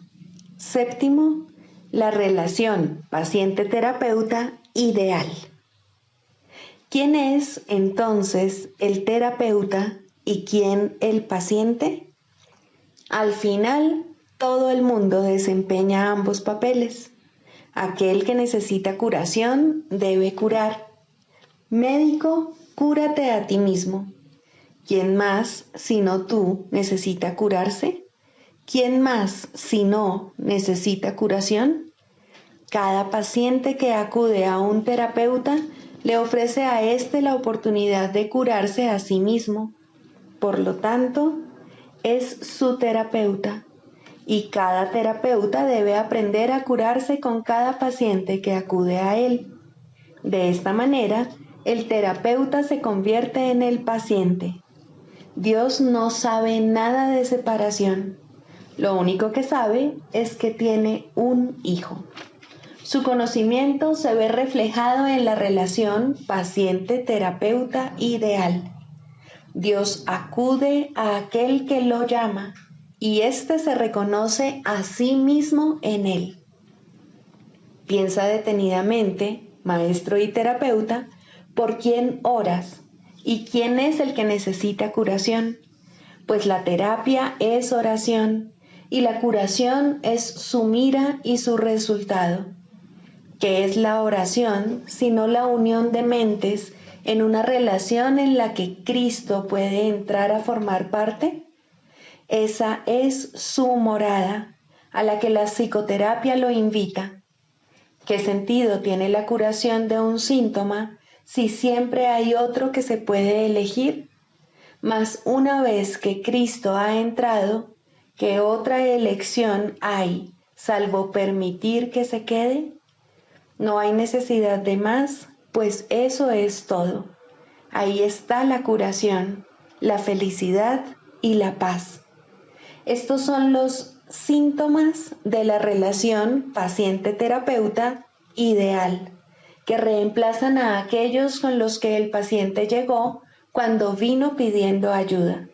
Séptimo, la relación paciente-terapeuta ideal. ¿Quién es entonces el terapeuta y quién el paciente? Al final, todo el mundo desempeña ambos papeles. Aquel que necesita curación debe curar. Médico, cúrate a ti mismo. ¿Quién más, sino tú, necesita curarse? ¿Quién más, si no, necesita curación? Cada paciente que acude a un terapeuta le ofrece a éste la oportunidad de curarse a sí mismo. Por lo tanto, es su terapeuta. Y cada terapeuta debe aprender a curarse con cada paciente que acude a él. De esta manera, el terapeuta se convierte en el paciente. Dios no sabe nada de separación. Lo único que sabe es que tiene un hijo. Su conocimiento se ve reflejado en la relación paciente-terapeuta ideal. Dios acude a aquel que lo llama y éste se reconoce a sí mismo en él. Piensa detenidamente, maestro y terapeuta, por quién oras y quién es el que necesita curación, pues la terapia es oración y la curación es su mira y su resultado. ¿Qué es la oración sino la unión de mentes en una relación en la que Cristo puede entrar a formar parte? Esa es su morada, a la que la psicoterapia lo invita. ¿Qué sentido tiene la curación de un síntoma si siempre hay otro que se puede elegir? Mas una vez que Cristo ha entrado, ¿qué otra elección hay, salvo permitir que se quede? No hay necesidad de más, pues eso es todo. Ahí está la curación, la felicidad y la paz. Estos son los síntomas de la relación paciente-terapeuta ideal, que reemplazan a aquellos con los que el paciente llegó cuando vino pidiendo ayuda.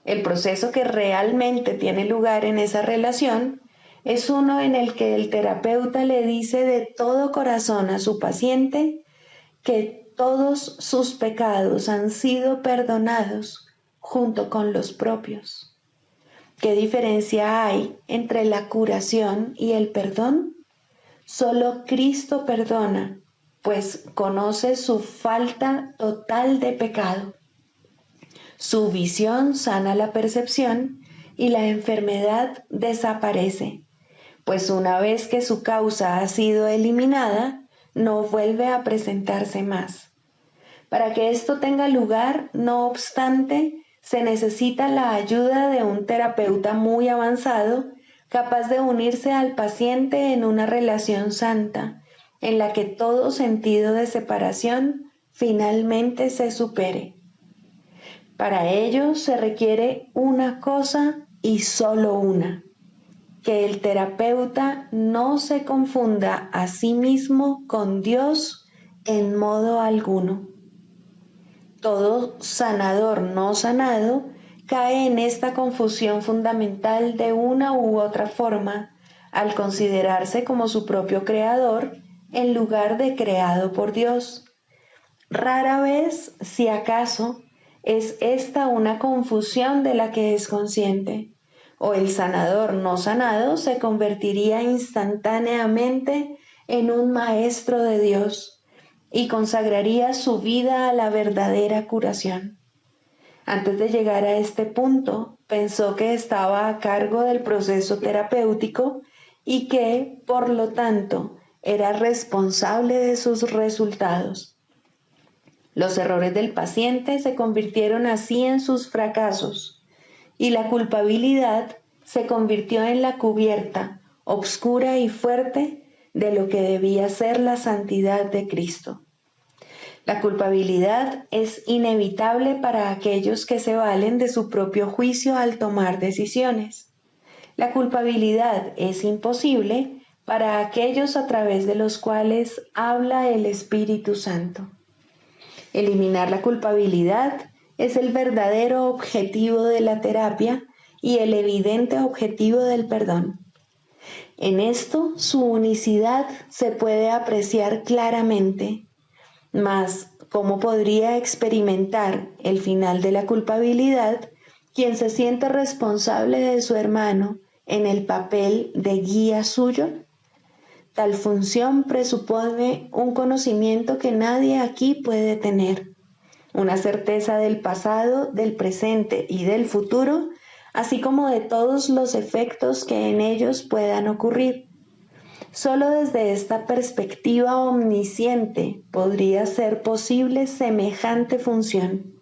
El proceso que realmente tiene lugar en esa relación es uno en el que el terapeuta le dice de todo corazón a su paciente que todos sus pecados han sido perdonados junto con los propios. ¿Qué diferencia hay entre la curación y el perdón? Solo Cristo perdona, pues conoce su falta total de pecado. Su visión sana la percepción y la enfermedad desaparece, pues una vez que su causa ha sido eliminada, no vuelve a presentarse más. Para que esto tenga lugar, no obstante, se necesita la ayuda de un terapeuta muy avanzado, capaz de unirse al paciente en una relación santa, en la que todo sentido de separación finalmente se supere. Para ello se requiere una cosa y solo una: que el terapeuta no se confunda a sí mismo con Dios en modo alguno. Todo sanador no sanado cae en esta confusión fundamental de una u otra forma al considerarse como su propio creador en lugar de creado por Dios. Rara vez, si acaso, es esta una confusión de la que es consciente, o el sanador no sanado se convertiría instantáneamente en un maestro de Dios y consagraría su vida a la verdadera curación. Antes de llegar a este punto, pensó que estaba a cargo del proceso terapéutico y que, por lo tanto, era responsable de sus resultados. Los errores del paciente se convirtieron así en sus fracasos, y la culpabilidad se convirtió en la cubierta, obscura y fuerte, de lo que debía ser la santidad de Cristo. La culpabilidad es inevitable para aquellos que se valen de su propio juicio al tomar decisiones. La culpabilidad es imposible para aquellos a través de los cuales habla el Espíritu Santo. Eliminar la culpabilidad es el verdadero objetivo de la terapia y el evidente objetivo del perdón. En esto su unicidad se puede apreciar claramente, mas ¿cómo podría experimentar el final de la culpabilidad quien se siente responsable de su hermano en el papel de guía suyo? Tal función presupone un conocimiento que nadie aquí puede tener, una certeza del pasado, del presente y del futuro, así como de todos los efectos que en ellos puedan ocurrir. Solo desde esta perspectiva omnisciente podría ser posible semejante función,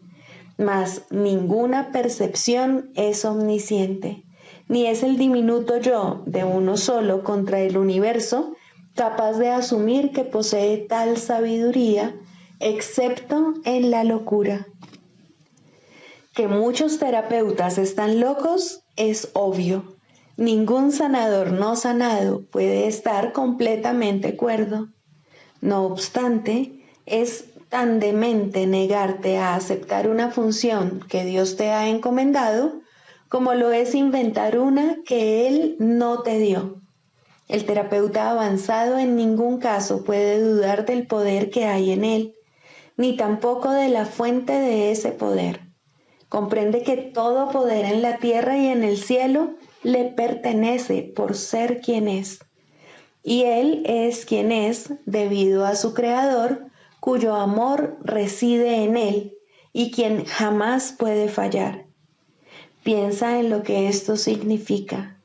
mas ninguna percepción es omnisciente, ni es el diminuto yo de uno solo contra el universo capaz de asumir que posee tal sabiduría, excepto en la locura. Que muchos terapeutas están locos es obvio. Ningún sanador no sanado puede estar completamente cuerdo. No obstante, es tan demente negarte a aceptar una función que Dios te ha encomendado, como lo es inventar una que Él no te dio. El terapeuta avanzado en ningún caso puede dudar del poder que hay en él, ni tampoco de la fuente de ese poder. Comprende que todo poder en la tierra y en el cielo le pertenece por ser quien es. Y Él es quien es debido a su Creador, cuyo amor reside en Él y quien jamás puede fallar. Piensa en lo que esto significa.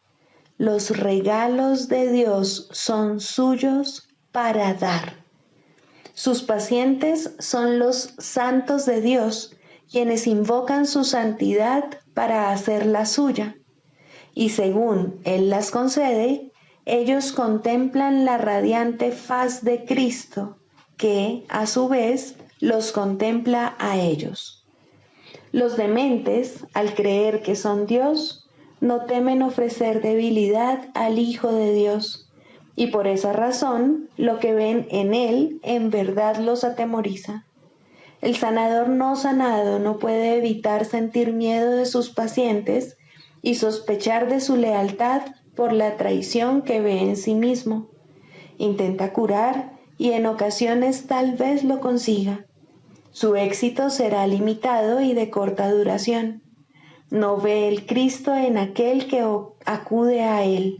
Los regalos de Dios son suyos para dar. Sus pacientes son los santos de Dios, quienes invocan su santidad para hacerla suya. Y según Él las concede, ellos contemplan la radiante faz de Cristo, que, a su vez, los contempla a ellos. Los dementes, al creer que son Dios, no temen ofrecer debilidad al Hijo de Dios, y por esa razón lo que ven en Él en verdad los atemoriza. El sanador no sanado no puede evitar sentir miedo de sus pacientes y sospechar de su lealtad por la traición que ve en sí mismo. Intenta curar y en ocasiones tal vez lo consiga. Su éxito será limitado y de corta duración. No ve el Cristo en aquel que acude a Él.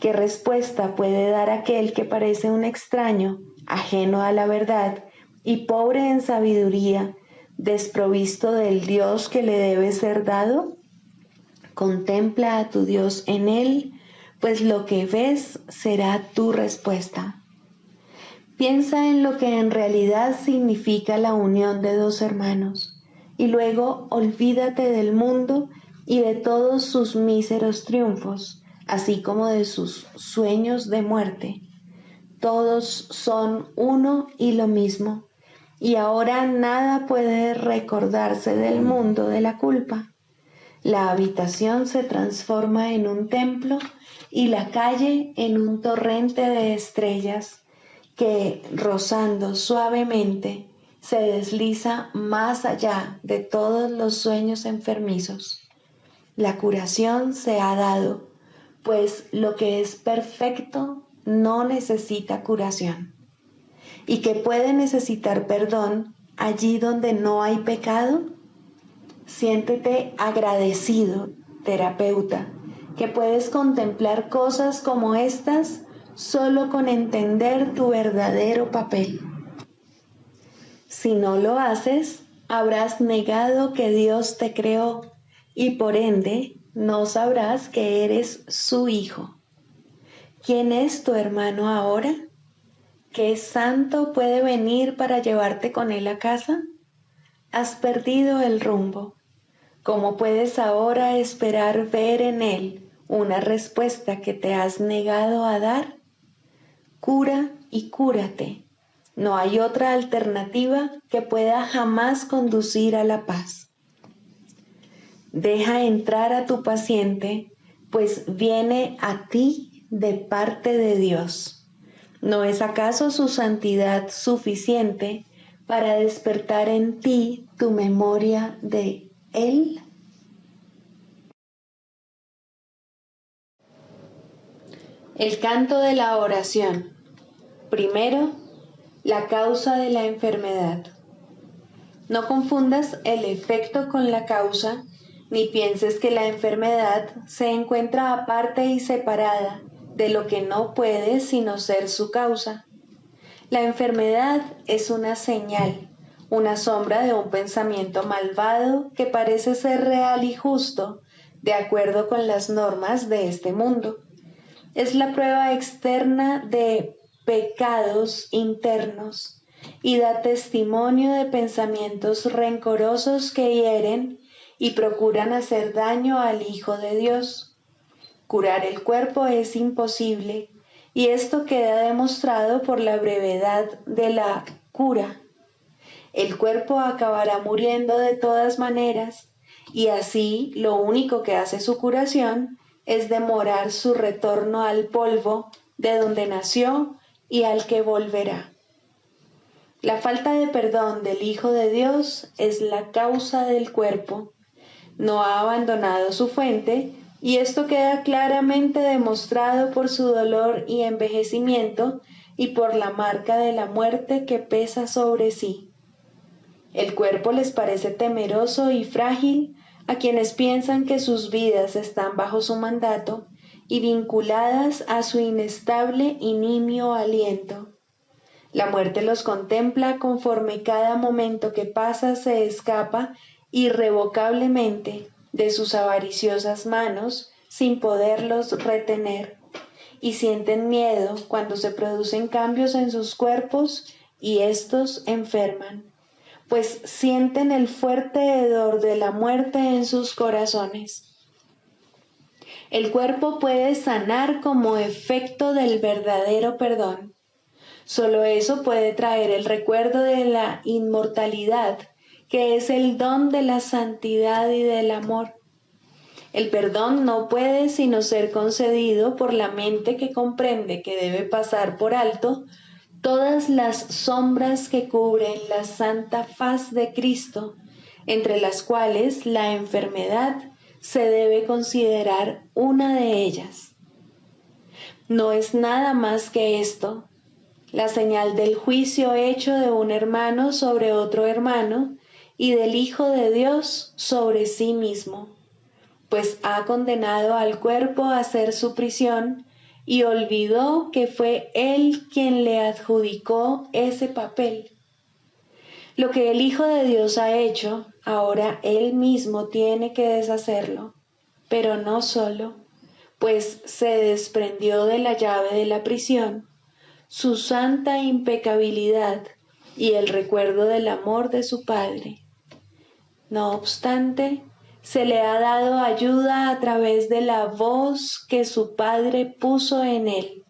¿Qué respuesta puede dar aquel que parece un extraño, ajeno a la verdad y pobre en sabiduría, desprovisto del Dios que le debe ser dado? Contempla a tu Dios en Él, pues lo que ves será tu respuesta. Piensa en lo que en realidad significa la unión de dos hermanos. Y luego olvídate del mundo y de todos sus míseros triunfos, así como de sus sueños de muerte. Todos son uno y lo mismo, y ahora nada puede recordarse del mundo de la culpa. La habitación se transforma en un templo y la calle en un torrente de estrellas que, rozando suavemente, se desliza más allá de todos los sueños enfermizos. La curación se ha dado, pues lo que es perfecto no necesita curación. ¿Y que puede necesitar perdón allí donde no hay pecado? Siéntete agradecido, terapeuta, que puedes contemplar cosas como estas solo con entender tu verdadero papel. Si no lo haces, habrás negado que Dios te creó y por ende no sabrás que eres su hijo. ¿Quién es tu hermano ahora? ¿Qué santo puede venir para llevarte con él a casa? Has perdido el rumbo. ¿Cómo puedes ahora esperar ver en él una respuesta que te has negado a dar? Cura y cúrate. No hay otra alternativa que pueda jamás conducir a la paz. Deja entrar a tu paciente, pues viene a ti de parte de Dios. ¿No es acaso su santidad suficiente para despertar en ti tu memoria de Él? El canto de la oración. Primero, la causa de la enfermedad. No confundas el efecto con la causa ni pienses que la enfermedad se encuentra aparte y separada de lo que no puede sino ser su causa. La enfermedad es una señal, una sombra de un pensamiento malvado que parece ser real y justo, de acuerdo con las normas de este mundo. Es la prueba externa de pecados internos y da testimonio de pensamientos rencorosos que hieren y procuran hacer daño al Hijo de Dios. Curar el cuerpo es imposible, y esto queda demostrado por la brevedad de la cura. El cuerpo acabará muriendo de todas maneras, y así lo único que hace su curación es demorar su retorno al polvo de donde nació y al que volverá. La falta de perdón del Hijo de Dios es la causa del cuerpo. No ha abandonado su fuente, y esto queda claramente demostrado por su dolor y envejecimiento y por la marca de la muerte que pesa sobre sí. El cuerpo les parece temeroso y frágil a quienes piensan que sus vidas están bajo su mandato y vinculadas a su inestable y nimio aliento. La muerte los contempla conforme cada momento que pasa se escapa irrevocablemente de sus avariciosas manos sin poderlos retener, y sienten miedo cuando se producen cambios en sus cuerpos y éstos enferman, pues sienten el fuerte hedor de la muerte en sus corazones. El cuerpo puede sanar como efecto del verdadero perdón. Solo eso puede traer el recuerdo de la inmortalidad, que es el don de la santidad y del amor. El perdón no puede sino ser concedido por la mente que comprende que debe pasar por alto todas las sombras que cubren la santa faz de Cristo, entre las cuales la enfermedad se debe considerar una de ellas. No es nada más que esto, la señal del juicio hecho de un hermano sobre otro hermano y del Hijo de Dios sobre sí mismo, pues ha condenado al cuerpo a hacer su prisión y olvidó que fue Él quien le adjudicó ese papel. Lo que el Hijo de Dios ha hecho, ahora Él mismo tiene que deshacerlo, pero no solo, pues se desprendió de la llave de la prisión, su santa impecabilidad y el recuerdo del amor de su Padre. No obstante, se le ha dado ayuda a través de la voz que su Padre puso en él.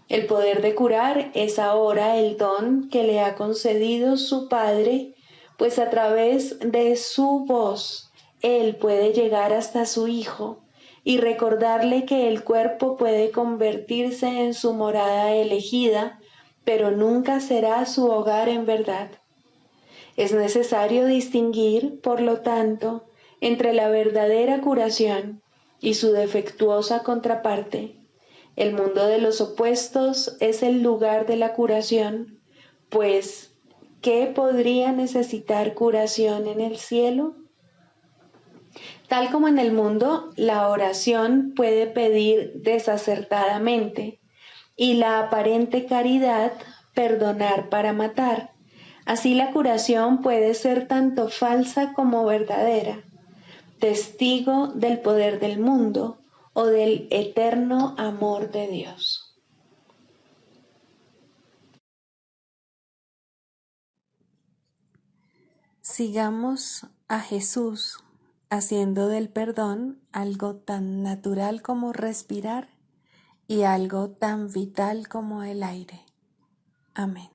El poder de curar es ahora el don que le ha concedido su Padre, pues a través de su voz él puede llegar hasta su Hijo y recordarle que el cuerpo puede convertirse en su morada elegida, pero nunca será su hogar en verdad. Es necesario distinguir, por lo tanto, entre la verdadera curación y su defectuosa contraparte. El mundo de los opuestos es el lugar de la curación, pues, ¿qué podría necesitar curación en el cielo? Tal como en el mundo, la oración puede pedir desacertadamente y la aparente caridad perdonar para matar. Así la curación puede ser tanto falsa como verdadera, testigo del poder del mundo o del eterno amor de Dios. Sigamos a Jesús haciendo del perdón algo tan natural como respirar y algo tan vital como el aire. Amén.